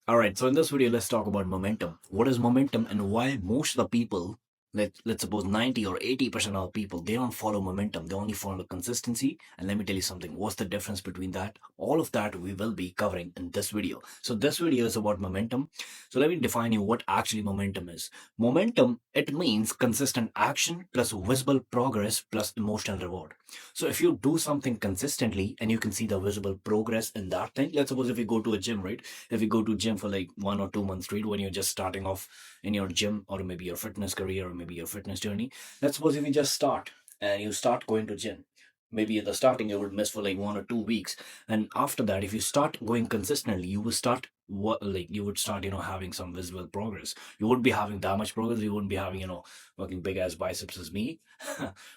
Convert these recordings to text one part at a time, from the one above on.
All right, so in this video, let's talk about momentum. What is momentum and why most of the people, let's suppose 90 or 80% of people, they don't follow momentum. They only follow consistency. And let me tell you something. What's the difference between that? All of that we will be covering in this video. So this video is about momentum. So let me define you what actually momentum is. Momentum, it means consistent action plus visible progress plus emotional reward. So if you do something consistently and you can see the visible progress in that thing, let's suppose if you go to a gym, right? If you go to gym for like 1 or 2 months straight when you're just starting off in your gym or maybe your fitness career or maybe your fitness journey, let's suppose if you just start and you start going to gym, maybe at the starting you would miss for like 1 or 2 weeks, and after that if you start going consistently you will start what like you would start having some visible progress. You wouldn't be having that much progress, you wouldn't be having working big ass biceps as me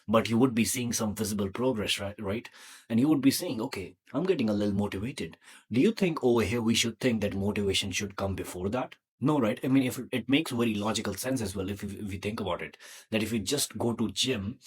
but you would be seeing some visible progress, right? And you would be saying, okay, I'm getting a little motivated. Do you think over here we should think that motivation should come before that? No, right? I mean, if it makes very logical sense as well, if you think about it, that if you just go to gym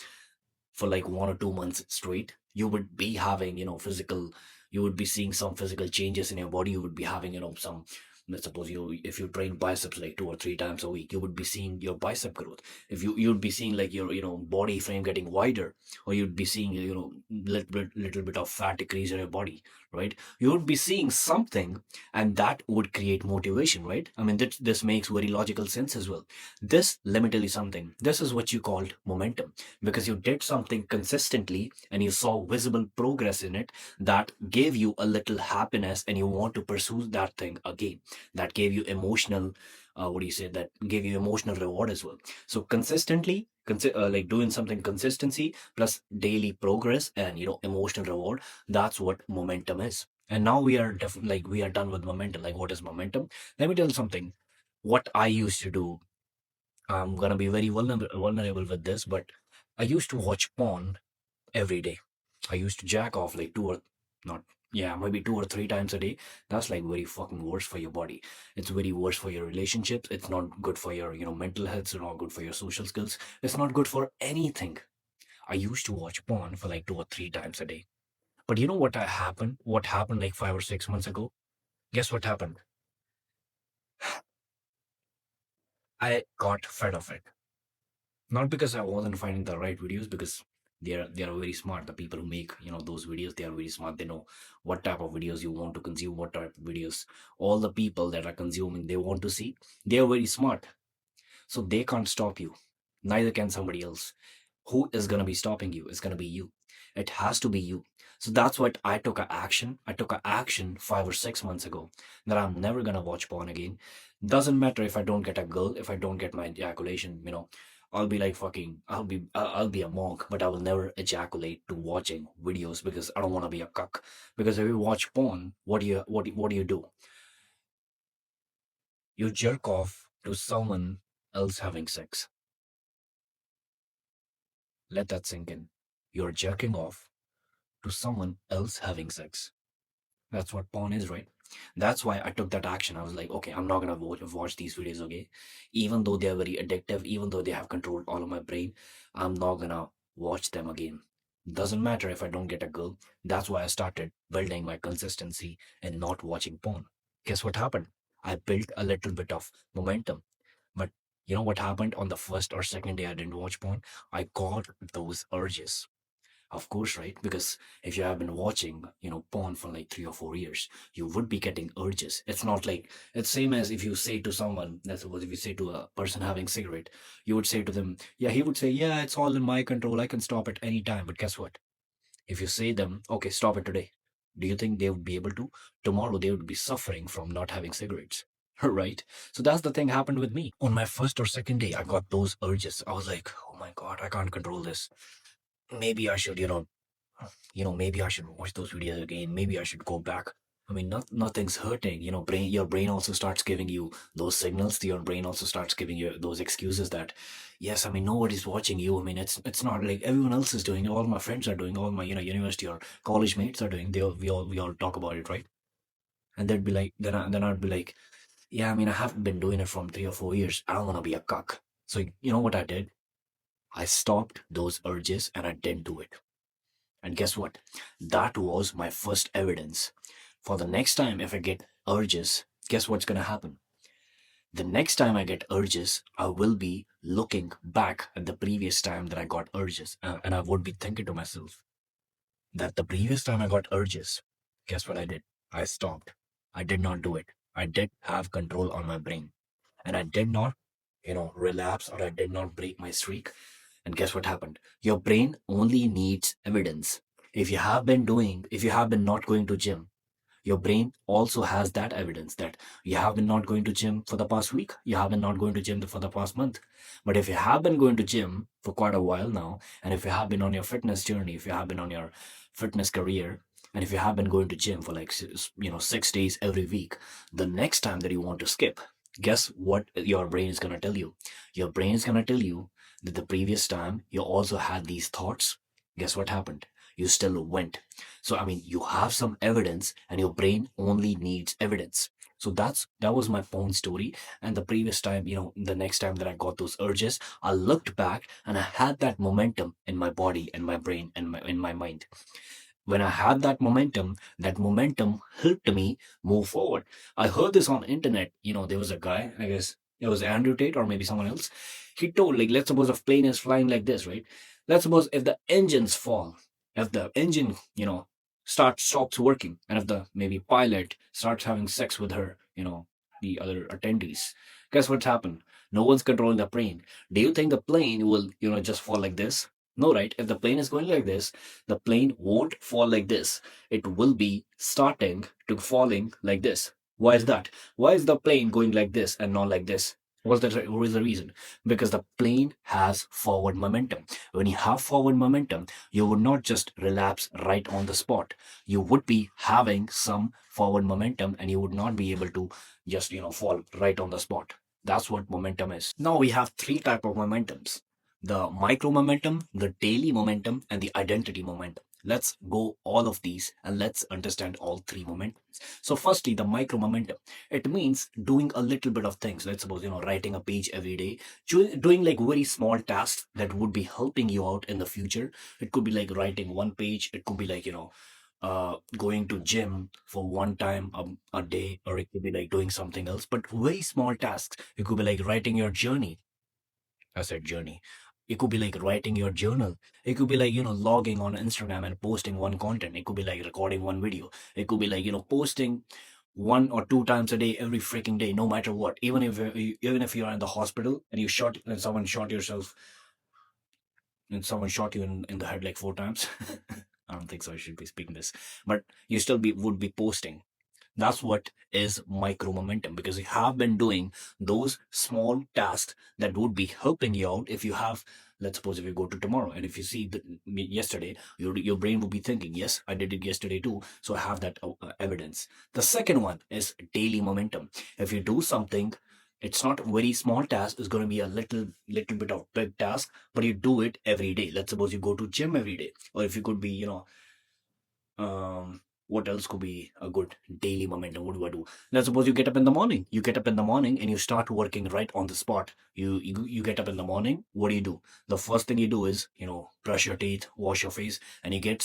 for like 1 or 2 months straight, you would be having, physical, you would be seeing some physical changes in your body. You would be having, some, let's suppose if you train biceps like 2 or 3 times a week, you would be seeing your bicep growth. If you'd be seeing like your, body frame getting wider, or you'd be seeing, little bit of fat decrease in your body, right? You would be seeing something, and that would create motivation, right? I mean, this makes very logical sense as well. This, let me tell you something, this is what you called momentum, because you did something consistently and you saw visible progress in it, that gave you a little happiness and you want to pursue that thing again. That gave you emotional, what do you say, that gave you emotional reward as well. So consistently, like doing something consistency plus daily progress and emotional reward, that's what momentum is. And now we are like we are done with momentum. Like, what is momentum? Let me tell you something. What I used to do, I'm gonna be very vulnerable with this, but I used to watch porn every day. I used to jack off like not, yeah, maybe 2 or 3 times a day. That's like very fucking worse for your body. It's very worse for your relationships. It's not good for your, mental health. It's not good for your social skills. It's not good for anything. I used to watch porn for like 2 or 3 times a day. But you know happened? What happened like 5 or 6 months ago? Guess what happened? I got fed of it. Not because I wasn't finding the right videos, because they are very smart. The people who make those videos, they are very smart. They know what type of videos you want to consume, what type of videos all the people that are consuming they want to see. They are very smart, so they can't stop you. Neither can somebody else. Who is going to be stopping you? It's going to be you. It has to be you. So that's what I took a action. I took a action 5 or 6 months ago, that I'm never going to watch porn again. Doesn't matter if I don't get a girl, if I don't get my ejaculation, I'll be like fucking, I'll be a monk, but I will never ejaculate to watching videos, because I don't want to be a cuck. Because if you watch porn, what do you do? You jerk off to someone else having sex. Let that sink in. You're jerking off to someone else having sex. That's what porn is, right? That's why I took that action. I was like, okay, I'm not gonna watch these videos, okay? Even though they're very addictive, even though they have controlled all of my brain, I'm not gonna watch them again. Doesn't matter if I don't get a girl. That's why I started building my consistency and not watching porn. Guess what happened? I built a little bit of momentum. But you know what happened on the first or second day I didn't watch porn? I got those urges. Of course, right? Because if you have been watching, porn for like 3 or 4 years, you would be getting urges. It's not like it's same as if you say to someone, let's suppose if you say to a person having cigarette, you would say to them, yeah, he would say, yeah, it's all in my control. I can stop at any time. But guess what? If you say them, okay, stop it today, do you think they would be able to? Tomorrow they would be suffering from not having cigarettes. Right? So that's the thing happened with me. On my first or second day, I got those urges. I was like, oh my God, I can't control this. Maybe I should, maybe I should watch those videos again. Maybe I should go back. I mean, nothing's hurting. Your brain also starts giving you those signals. Your brain also starts giving you those excuses that, yes, I mean, nobody's watching you. I mean, it's not like everyone else is doing. All my friends are doing. All my university or college mates are doing. We all talk about it, right? And they'd be like, then I'd be like, yeah, I mean, I haven't been doing it from 3 or 4 years. I don't want to be a cuck. So you know what I did? I stopped those urges and I didn't do it. And guess what? That was my first evidence. For the next time, if I get urges, guess what's going to happen? The next time I get urges, I will be looking back at the previous time that I got urges. And I would be thinking to myself that the previous time I got urges, guess what I did? I stopped. I did not do it. I did have control on my brain. And I did not, relapse, or I did not break my streak. And guess what happened? Your brain only needs evidence. If you have been not going to gym, your brain also has that evidence that you have been not going to gym for the past week, you have been not going to gym for the past month. But if you have been going to gym for quite a while now, and if you have been on your fitness journey, if you have been on your fitness career, and if you have been going to gym for like 6 days every week, the next time that you want to skip, guess what your brain is going to tell you? Your brain is going to tell you that the previous time you also had these thoughts. Guess what happened? You still went. So I mean, you have some evidence, and your brain only needs evidence. So that was my phone story. And the previous time, the next time that I got those urges, I looked back and I had that momentum in my body and my brain and in my mind. When I had that momentum helped me move forward. I heard this on internet. There was a guy, I guess it was Andrew Tate or maybe someone else. He told, like, let's suppose a plane is flying like this, right? Let's suppose if the engines fall, if the engine, stops working, and if the maybe pilot starts having sex with her, the other attendees, guess what's happened? No one's controlling the plane. Do you think the plane will, just fall like this? No, right? If the plane is going like this, the plane won't fall like this. It will be starting to falling like this. Why is that? Why is the plane going like this and not like this? What is the reason? Because the plane has forward momentum. When you have forward momentum, you would not just relapse right on the spot. You would be having some forward momentum, and you would not be able to just fall right on the spot. That's what momentum is. Now we have three type of momentums: the micro momentum, the daily momentum, and the identity momentum. Let's go all of these and let's understand all three momentums. So firstly, the micro momentum. It means doing a little bit of things. Let's suppose, writing a page every day, doing like very small tasks that would be helping you out in the future. It could be like writing one page. It could be like, going to gym for one time a day, or it could be like doing something else, but very small tasks. It could be like writing your journey. I said journey. It could be like writing your journal. It could be like, logging on Instagram and posting one content. It could be like recording one video. It could be like, posting one or two times a day, every freaking day, no matter what. Even if you're in the hospital and someone shot you in the head like four times. I don't think so. I should be speaking this, but you still would be posting. That's what is micro momentum, because you have been doing those small tasks that would be helping you out. If you have, let's suppose, if you go to tomorrow and if you see yesterday, your brain will be thinking, yes, I did it yesterday too. So I have that evidence. The second one is daily momentum. If you do something, it's not a very small task. It's going to be a little bit of big task, but you do it every day. Let's suppose you go to gym every day, or if you could be, what else could be a good daily momentum? What do I do? Let's suppose you get up in the morning. You get up in the morning and you start working right on the spot. You get up in the morning. What do you do? The first thing you do is, brush your teeth, wash your face, and you just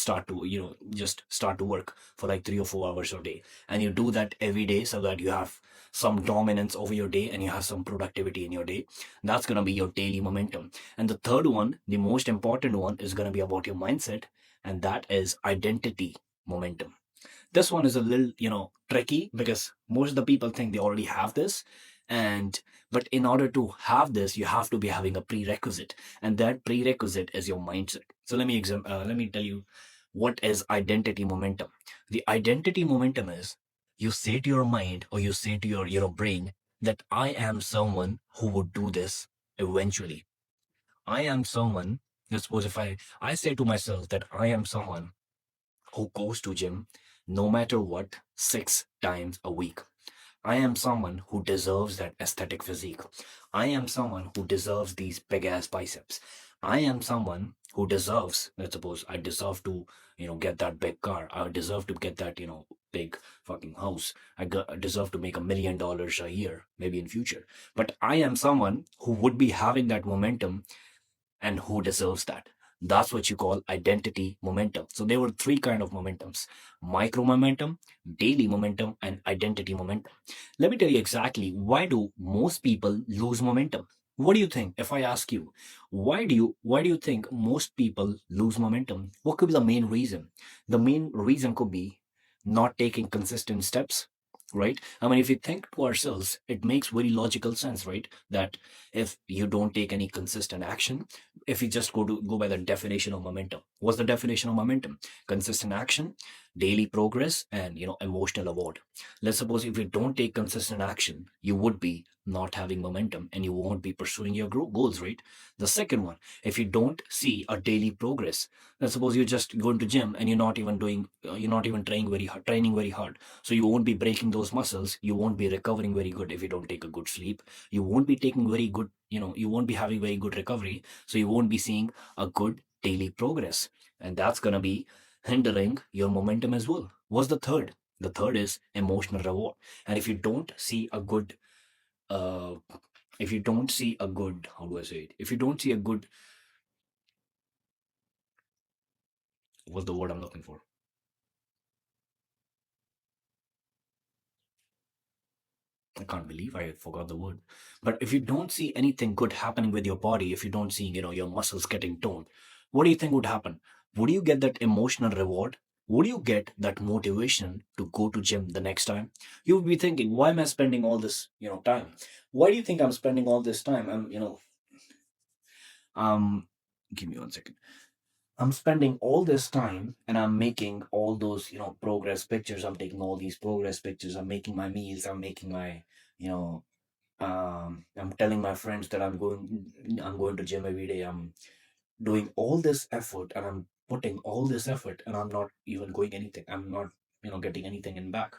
start to work for like 3 or 4 hours a day. And you do that every day so that you have some dominance over your day and you have some productivity in your day. That's gonna be your daily momentum. And the third one, the most important one, is gonna be about your mindset, and that is identity momentum. This one is a little, tricky, because most of the people think they already have this. And but in order to have this, you have to be having a prerequisite, and that prerequisite is your mindset. So let me tell you what is identity momentum. The identity momentum is, you say to your mind, or you say to your brain, that I am someone who would do this eventually. I am someone. Let's suppose if I say to myself that I am someone who goes to gym no matter what 6 times a week. I am someone who deserves that aesthetic physique. I am someone who deserves these big ass biceps. I am someone who deserves, let's suppose I deserve to, get that big car. I deserve to get that, big fucking house. I deserve to make $1 million a year, maybe in future. But I am someone who would be having that momentum and who deserves that. That's what you call identity momentum. So there were three kind of momentums: micro momentum, daily momentum, and identity momentum. Let me tell you exactly why do most people lose momentum. What do you think if I ask you why do you think most people lose momentum? What could be the main reason? The main reason could be not taking consistent steps, right? I mean, if we think to ourselves, it makes very logical sense, right? That if you don't take any consistent action, if you just go by the definition of momentum, what's the definition of momentum? Consistent action, daily progress, and emotional reward. Let's suppose if you don't take consistent action, you would be not having momentum and you won't be pursuing your goals, right? The second one, if you don't see a daily progress, let's suppose you're just going to gym and you're not even doing you're not even training very hard, so you won't be breaking those muscles, you won't be recovering very good. If you don't take a good sleep, you won't be taking very good, you won't be having very good recovery, so you won't be seeing a good daily progress, and that's going to be hindering your momentum as well. What's the third? The third is emotional reward. And if you don't see a good uh if you don't see a good, how do I say it, if you don't see a good, what's the word I'm looking for, I can't believe I forgot the word. But if you don't see anything good happening with your body, if you don't see, your muscles getting toned, what do you think would happen? Would you get that emotional reward? Would you get that motivation to go to gym the next time? You would be thinking, why am I spending all this, time? Why do you think I'm spending all this time? Um, give me 1 second. I'm spending all this time and I'm making all those, progress pictures. I'm taking all these progress pictures. I'm making my meals. I'm making my, you know, I'm telling my friends that I'm going to gym every day. I'm doing all this effort and I'm putting all this effort and I'm not even going anything. I'm not, getting anything in back.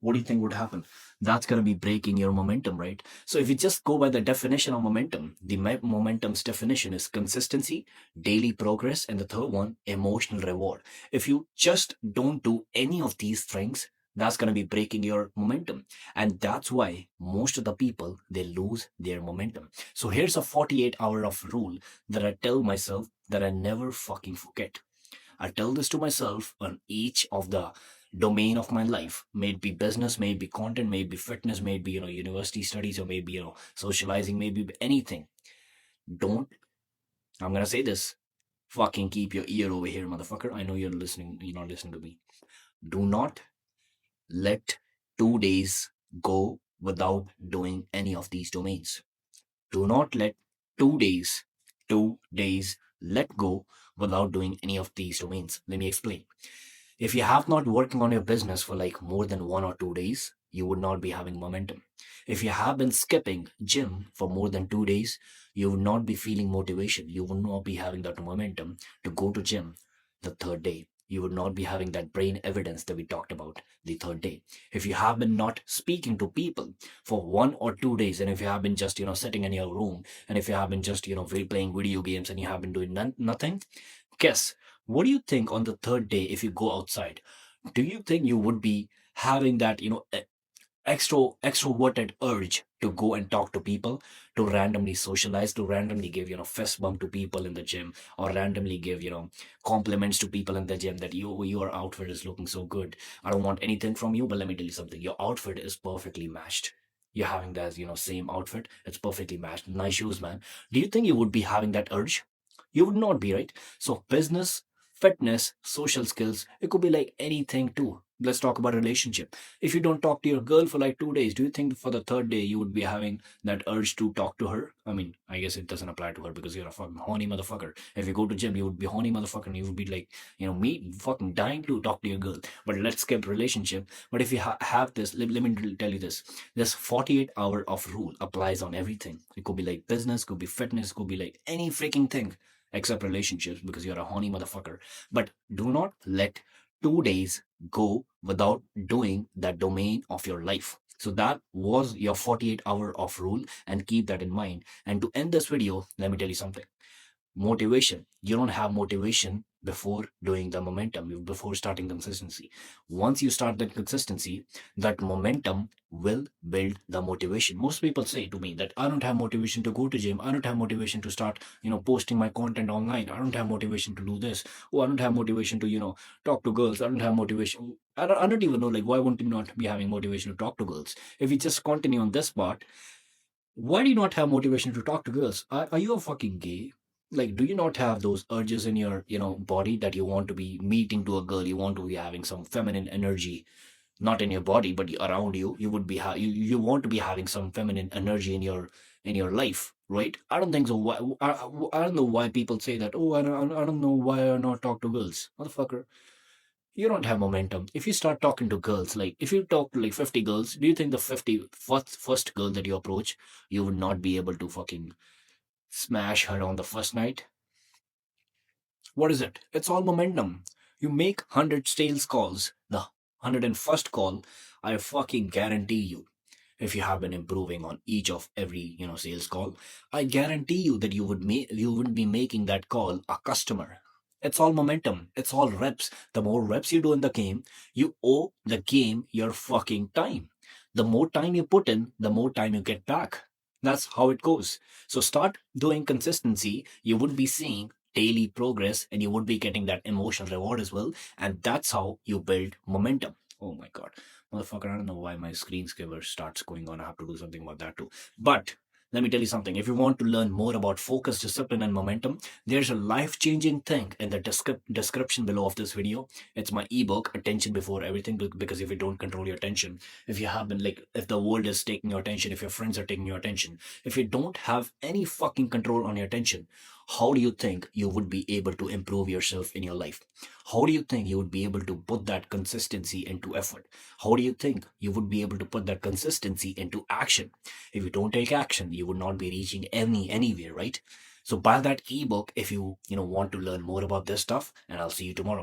What do you think would happen? That's going to be breaking your momentum, right? So if you just go by the definition of momentum, the momentum's definition is consistency, daily progress, and the third one, emotional reward. If you just don't do any of these things, that's going to be breaking your momentum. And that's why most of the people, they lose their momentum. So here's a 48-hour of rule that I tell myself that I never fucking forget. I tell this to myself on each of the domain of my life. May it be business, may it be content, may it be fitness, may it be, university studies, or maybe, socializing, maybe anything. Don't, I'm gonna say this. Fucking keep your ear over here, motherfucker. I know you're not listening to me. Do not let 2 days go without doing any of these domains. Do not let 2 days, 2 days let go without doing any of these domains. Let me explain. If you have not working on your business for like more than 1 or 2 days, you would not be having momentum. If you have been skipping gym for more than 2 days, you would not be feeling motivation. You would not be having that momentum to go to gym the third day. You would not be having that brain evidence that we talked about the third day. If you have been not speaking to people for 1 or 2 days, and if you have been just sitting in your room, and if you have been just playing video games, and you have been doing nothing, guess what do you think on the third day if you go outside? Do you think you would be having that extroverted urge to go and talk to people, to randomly socialize, to randomly give fist bump to people in the gym, or randomly give compliments to people in the gym that your outfit is looking so good. I don't want anything from you, but let me tell you something. Your outfit is perfectly matched. You're having that same outfit. It's perfectly matched. Nice shoes, man. Do you think you would be having that urge? You would not be, right? So business, fitness, social skills, it could be like anything too. Let's talk about relationship. If you don't talk to your girl for like 2 days, do you think for the third day you would be having that urge to talk to her? I mean, I guess it doesn't apply to her because you're a fucking horny motherfucker. If you go to gym, you would be horny motherfucker and you would be like, me fucking dying to talk to your girl. But let's skip relationship. But if you have this, let me tell you this 48-hour of rule applies on everything. It could be like business, could be fitness, could be like any freaking thing except relationships because you're a horny motherfucker. But do not let 2 days go without doing that domain of your life. So that was your 48-hour of rule, and keep that in mind. And to end this video, let me tell you something. Motivation. You don't have motivation before doing the momentum, before starting consistency. Once you start that consistency, that momentum will build the motivation. Most people say to me that I don't have motivation to go to gym. I don't have motivation to start, posting my content online. I don't have motivation to do this. Oh, I don't have motivation to, talk to girls. I don't have motivation. I don't even know, like, why wouldn't you not be having motivation to talk to girls? If you just continue on this part, why do you not have motivation to talk to girls? Are you a fucking gay? Like, do you not have those urges in your, body that you want to be meeting to a girl? You want to be having some feminine energy, not in your body, but around you. You would be, you want to be having some feminine energy in your life, right? I don't think so. I don't know why people say that. Oh, I don't know why I not talk to girls, motherfucker. You don't have momentum. If you start talking to girls, like if you talk to like 50 girls, do you think the first girl that you approach, you would not be able to fucking smash her on the first night? What is it? It's all momentum. You make 100 sales calls. The 101st call, I fucking guarantee you, if you have been improving on each of every sales call, I guarantee you that you would be making that call a customer. It's all momentum. It's all reps. The more reps you do in the game, you owe the game your fucking time. The more time you put in, the more time you get back. That's how it goes. So start doing consistency. You would be seeing daily progress, and you would be getting that emotional reward as well. And that's how you build momentum. Oh my god, motherfucker, I don't know why my screensaver starts going on. I have to do something about that too. But let me tell you something. If you want to learn more about focus, discipline, and momentum, there's a life-changing thing in the description below of this video. It's my ebook, Attention Before Everything. Because if you don't control your attention, if you have been like, if the world is taking your attention, if your friends are taking your attention, if you don't have any fucking control on your attention, how do you think you would be able to improve yourself in your life? How do you think you would be able to put that consistency into effort? How do you think you would be able to put that consistency into action? If you don't take action, you would not be reaching anywhere, right? So buy that ebook if you want to learn more about this stuff, and I'll see you tomorrow, man.